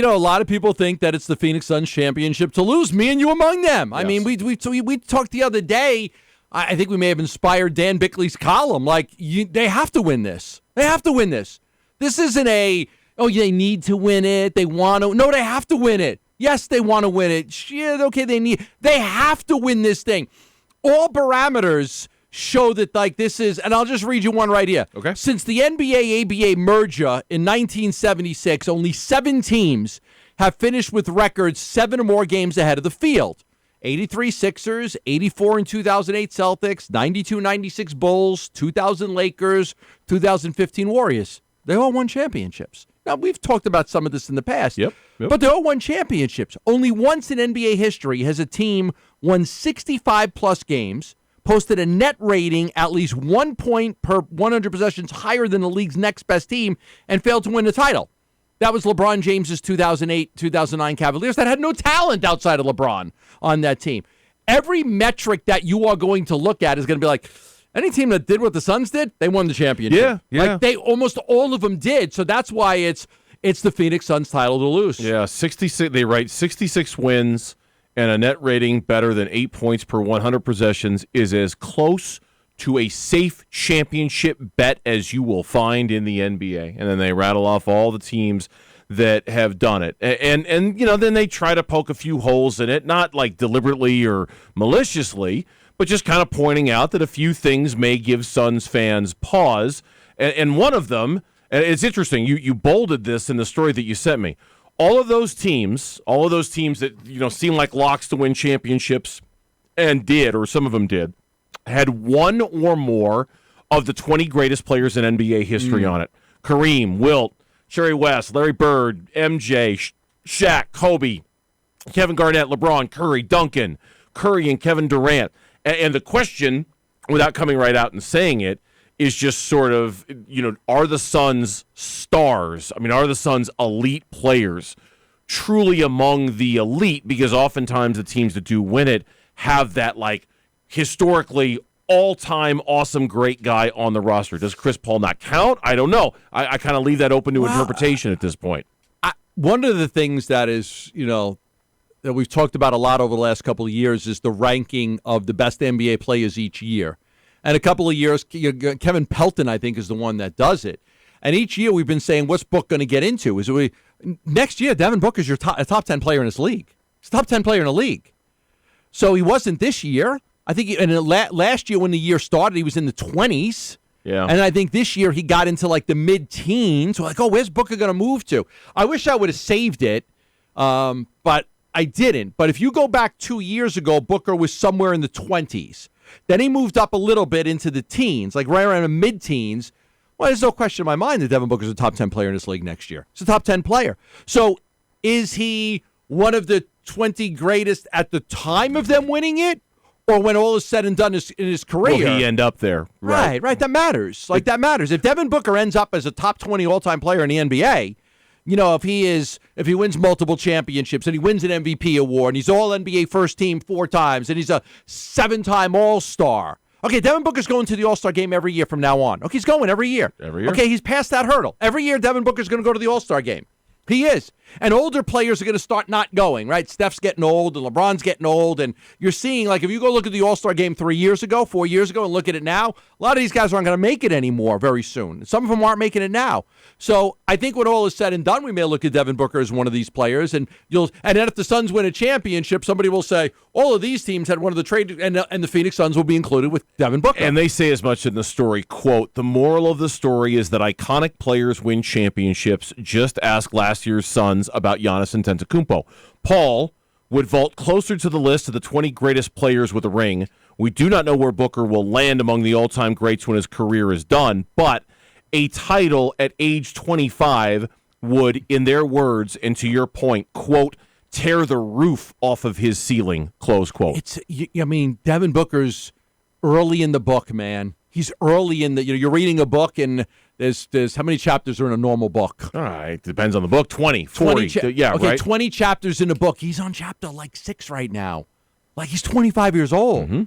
a lot of people think that it's the Phoenix Suns championship to lose. Me and you among them. Yes. I mean, we talked the other day. I think we may have inspired Dan Bickley's column. Like, they have to win this. They have to win this. This isn't they need to win it. They want to. No, they have to win it. Yes, they want to win it. Shit, okay, they have to win this thing. All parameters show that, like, this is, and I'll just read you one right here. Okay. Since the NBA-ABA merger in 1976, only 7 teams have finished with records 7 or more games ahead of the field. 83 Sixers, 84 and 2008 Celtics, 92-96 Bulls, 2000 Lakers, 2015 Warriors. They all won championships. Now, we've talked about some of this in the past, Yep. But they all won championships. Only once in NBA history has a team won 65-plus games, posted a net rating at least 1 point per 100 possessions higher than the league's next best team, and failed to win the title. That was LeBron James's 2008-2009 Cavaliers that had no talent outside of LeBron on that team. Every metric that you are going to look at is going to be like, any team that did what the Suns did, they won the championship. Yeah. Like, they almost all of them did. So that's why it's the Phoenix Suns title to lose. Yeah, 66. They write 66 wins and a net rating better than 8 points per 100 possessions is as close to a safe championship bet as you will find in the NBA. And then they rattle off all the teams that have done it. And then they try to poke a few holes in it, not like deliberately or maliciously, but just kind of pointing out that a few things may give Suns fans pause. And one of them, and it's interesting, you bolded this in the story that you sent me. All of those teams that seem like locks to win championships and did, or some of them did, had one or more of the 20 greatest players in NBA history on it. Kareem, Wilt, Jerry West, Larry Bird, MJ, Shaq, Kobe, Kevin Garnett, LeBron, Curry, Duncan, Curry and Kevin Durant. And the question, without coming right out and saying it, is just sort of, are the Suns stars? I mean, are the Suns elite players truly among the elite? Because oftentimes the teams that do win it have that, like, historically all-time awesome great guy on the roster. Does Chris Paul not count? I don't know. I kind of leave that open to interpretation at this point. One of the things that is, that we've talked about a lot over the last couple of years is the ranking of the best NBA players each year. And a couple of years, Kevin Pelton, I think, is the one that does it. And each year we've been saying, what's Book going to get into? Next year, Devin Booker is a top 10 player in this league. He's a top 10 player in the league. So he wasn't this year. I think last year when the year started, he was in the 20s. Yeah. And I think this year he got into like the mid-teens. We're like, where's Booker going to move to? I wish I would have saved it, but I didn't. But if you go back 2 years ago, Booker was somewhere in the 20s. Then he moved up a little bit into the teens, like right around the mid-teens. Well, there's no question in my mind that Devin Booker's a top 10 player in this league next year. He's a top 10 player. So is he one of the 20 greatest at the time of them winning it? Or when all is said and done in his career? Will he end up there? Right. That matters. That matters. If Devin Booker ends up as a top 20 all-time player in the NBA, if he wins multiple championships and he wins an MVP award and he's all NBA first team 4 times and he's a 7-time All-Star. Okay, Devin Booker's going to the All-Star game every year from now on. Okay, he's going every year. Every year. Okay, he's past that hurdle. Every year Devin Booker's going to go to the All-Star game. He is. And older players are going to start not going, right? Steph's getting old and LeBron's getting old. And you're seeing, like, if you go look at the All-Star game 4 years ago, and look at it now, a lot of these guys aren't going to make it anymore very soon. Some of them aren't making it now. So I think when all is said and done, we may look at Devin Booker as one of these players. And then if the Suns win a championship, somebody will say, all of these teams had one of the trade, and the Phoenix Suns will be included with Devin Booker. And they say as much in the story, quote, the moral of the story is that iconic players win championships. Just ask last year's Suns about Giannis Antetokounmpo. Paul would vault closer to the list of the 20 greatest players with a ring. We do not know where Booker will land among the all-time greats when his career is done, but a title at age 25 would, in their words, and to your point, quote, tear the roof off of his ceiling, close quote. Devin Booker's early in the book, man. He's early in the, you're reading a book and there's how many chapters are in a normal book? All right, depends on the book. 20, 40. Right? 20 chapters in a book. He's on chapter like 6 right now. Like, he's 25 years old. Mm-hmm.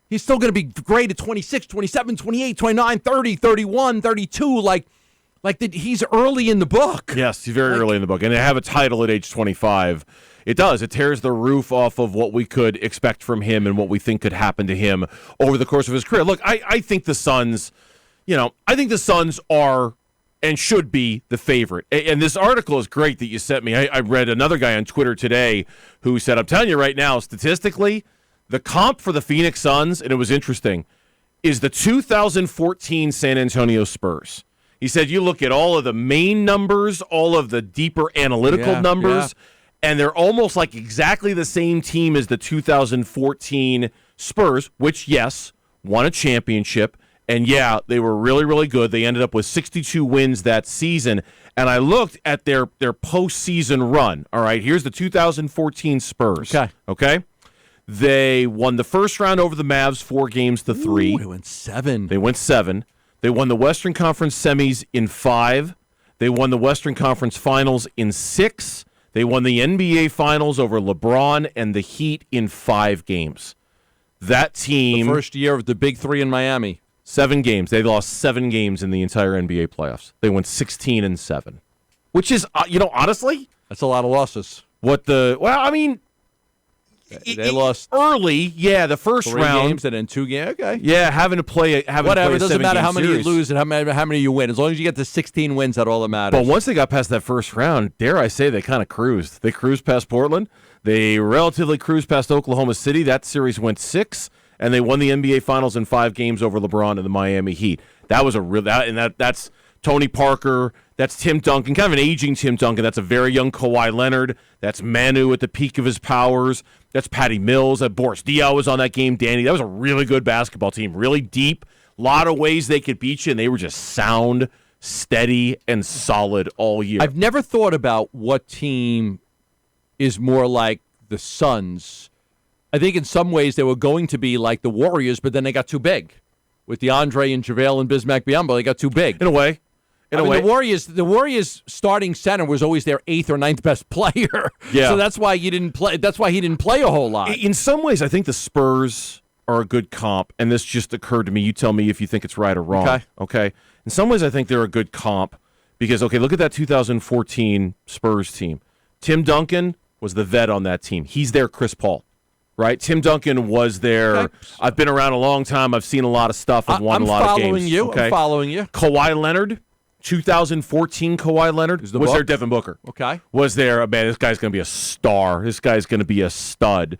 He's still going to be great at 26, 27, 28, 29, 30, 31, 32. Like, Like he's early in the book. Yes, he's very early in the book. And to have a title at age 25, it does. It tears the roof off of what we could expect from him and what we think could happen to him over the course of his career. Look, I think the Suns, are and should be the favorite. And this article is great that you sent me. I read another guy on Twitter today who said, I'm telling you right now, statistically, the comp for the Phoenix Suns, and it was interesting, is the 2014 San Antonio Spurs. He said you look at all of the main numbers, all of the deeper analytical numbers, and they're almost like exactly the same team as the 2014 Spurs, which, yes, won a championship. And, yeah, they were really, really good. They ended up with 62 wins that season. And I looked at their postseason run. All right, here's the 2014 Spurs. Okay? They won the first round over the Mavs 4-3. They went 7. They won the Western Conference semis in 5. They won the Western Conference Finals in 6. They won the NBA Finals over LeBron and the Heat in 5 games. That team... The first year of the Big Three in Miami. 7 games. They lost 7 games in the entire NBA playoffs. They went 16-7, which is, honestly... That's a lot of losses. They lost early, the first 3 round. games and then 2 games. Okay. Yeah, having to play Whatever, it doesn't matter how many series. you lose and how many you win. As long as you get to 16 wins, that's all that matters. But once they got past that first round, dare I say, they kind of cruised. They cruised past Portland. They relatively cruised past Oklahoma City. That series went 6, and they won the NBA Finals in 5 games over LeBron and the Miami Heat. That was that's Tony Parker. That's Tim Duncan, kind of an aging Tim Duncan. That's a very young Kawhi Leonard. That's Manu at the peak of his powers. That's Patty Mills. Boris Diaw was on that game. Danny, that was a really good basketball team. Really deep. A lot of ways they could beat you, and they were just sound, steady, and solid all year. I've never thought about what team is more like the Suns. I think in some ways they were going to be like the Warriors, but then they got too big. With DeAndre and JaVale and Bismack Biyombo, they got too big. In a way. The Warriors starting center was always their 8th or 9th best player. Yeah. So that's why he didn't play a whole lot. In some ways, I think the Spurs are a good comp, and this just occurred to me. You tell me if you think it's right or wrong. Okay. In some ways, I think they're a good comp because, look at that 2014 Spurs team. Tim Duncan was the vet on that team. He's their Chris Paul. Right, Tim Duncan was there. Okay. I've been around a long time. I've seen a lot of stuff. I've won a lot of games. I'm following you. Kawhi Leonard, 2014 Kawhi Leonard was there. Devin Booker. Okay, was there? Man, this guy's going to be a star. This guy's going to be a stud.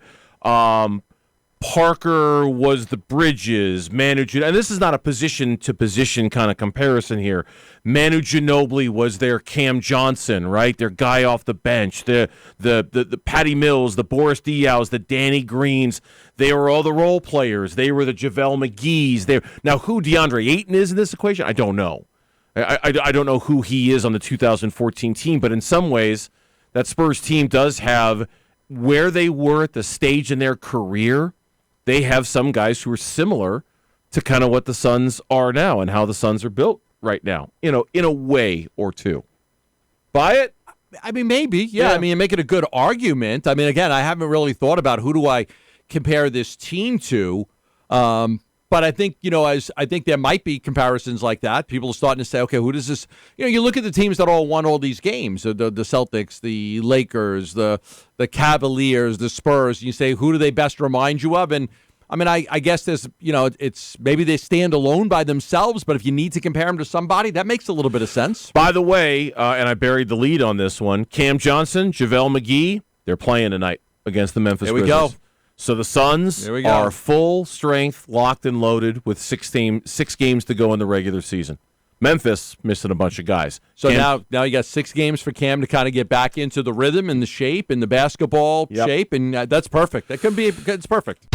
Parker was the Bridges, Manu Ginobili, and this is not a position-to-position kind of comparison here. Manu Ginobili was their Cam Johnson, right? Their guy off the bench. The Patty Mills, the Boris Diaws, the Danny Greens. They were all the role players. They were the JaVale McGees. Now, who DeAndre Ayton is in this equation, I don't know. I don't know who he is on the 2014 team, but in some ways, that Spurs team does have where they were at the stage in their career. They have some guys who are similar to kind of what the Suns are now and how the Suns are built right now, in a way or two. Buy it? I mean, maybe. Yeah. I mean, you're making a good argument. I mean, again, I haven't really thought about who do I compare this team to. But I think, I think there might be comparisons like that. People are starting to say, okay, who does this? You look at the teams that all won all these games, the Celtics, the Lakers, the Cavaliers, the Spurs. And you say, who do they best remind you of? And I mean, I guess there's, it's maybe they stand alone by themselves, but if you need to compare them to somebody, that makes a little bit of sense. By the way, and I buried the lead on this one, Cam Johnson, JaVale McGee, they're playing tonight against the Memphis Grizzlies. There we go. So the Suns are full strength, locked and loaded with 6 games to go in the regular season. Memphis missing a bunch of guys. So now you got 6 games for Cam to kind of get back into the rhythm and the shape and the basketball shape, and that's perfect. It's perfect.